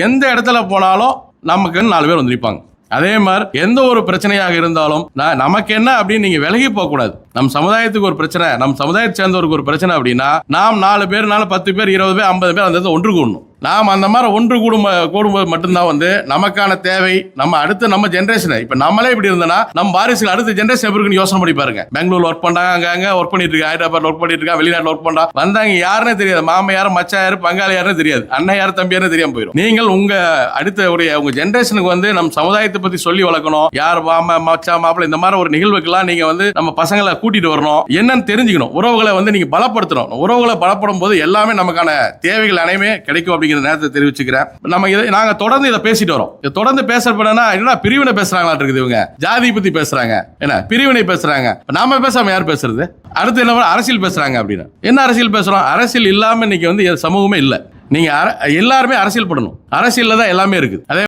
எந்த இடத்துல போனாலும் நமக்கு 4 பேர் வந்து நிற்பாங்க. அதே மாதிரி எந்த ஒரு பிரச்சனையாக இருந்தாலும் நமக்கு என்ன அப்படின்னு நீங்க விலகி போக கூடாது. நம் சமுதாயத்துக்கு ஒரு பிரச்சனை, நம் சமுதாயத்தை சேர்ந்தவருக்கு ஒரு பிரச்சனை அப்படின்னா நாம் 4 பேர்னால 10 பேர் 20 பேர் 50 பேர் அந்த ஒன்று கூடணும். நாம் அந்த மாதிரி ஒன்று கூடும்போது மட்டும்தான் வந்து நமக்கான தேவை, நம்ம அடுத்து நம்ம ஜென்ரேஷன் இப்ப நம்மளே இப்படி இருந்தோம்னா நம்ம வாரிசுகள் அடுத்த ஜென்ரேஷன் எப்படி இருக்குன்னு யோசனை பண்ணி பாருங்க. பெங்களூர் ஒர்க் பண்றாங்க, அங்க ஒர்க் பண்ணிட்டு இருக்காங்க, ஹைதராபாத் ஒர்க் பண்ணிட்டு இருக்காங்க, வெளிநாட்டில் ஒர்க் பண்றாங்க, வந்தாங்க யாருன்னே தெரியாது, மாமா யாரும் மச்சா யாரு பங்காளி யாருன்னு தெரியாது, அண்ணன் யாரு தம்பி யாருன்னு தெரியாம போயிடும். நீங்கள் உங்க அடுத்த உங்க ஜென்ரேஷனுக்கு வந்து நம்ம சமுதாயத்தை பத்தி சொல்லி வளர்க்கணும். யார் மாமா மச்சா மாப்பிள்ள இந்த மாதிரி ஒரு நிகழ்வுக்கெல்லாம் நீங்க வந்து நம்ம பசங்களை கூட்டிட்டு வரணும், என்னன்னு தெரிஞ்சுக்கணும், உறவுகளை வந்து நீங்க பலப்படுத்தணும். உறவுகளை பலப்படும் போது எல்லாமே நமக்கான தேவைகள் அனைமே கிடைக்கும் அப்படிங்கிற நேரத்தை தெரிவிச்சுக்கிறேன். நாங்க தொடர்ந்து இதை பேசிட்டு வரோம். தொடர்ந்து பேசப்படனா என்ன பிரிவினை பேசுறாங்களா இருக்குது, இவங்க ஜாதி பத்தி பேசுறாங்க, என்ன பிரிவினை பேசுறாங்க. நாம பேசாம யார் பேசுறது? அடுத்து என்ன அரசியல் பேசுறாங்க அப்படின்னு. என்ன அரசியல் பேசுறோம்? அரசியல் இல்லாம இன்னைக்கு வந்து சமூகமே இல்லை. நீங்க எல்லாருமே அரசியல் படணும். அரசியல்ல தான் எல்லாமே இருக்குது. அதே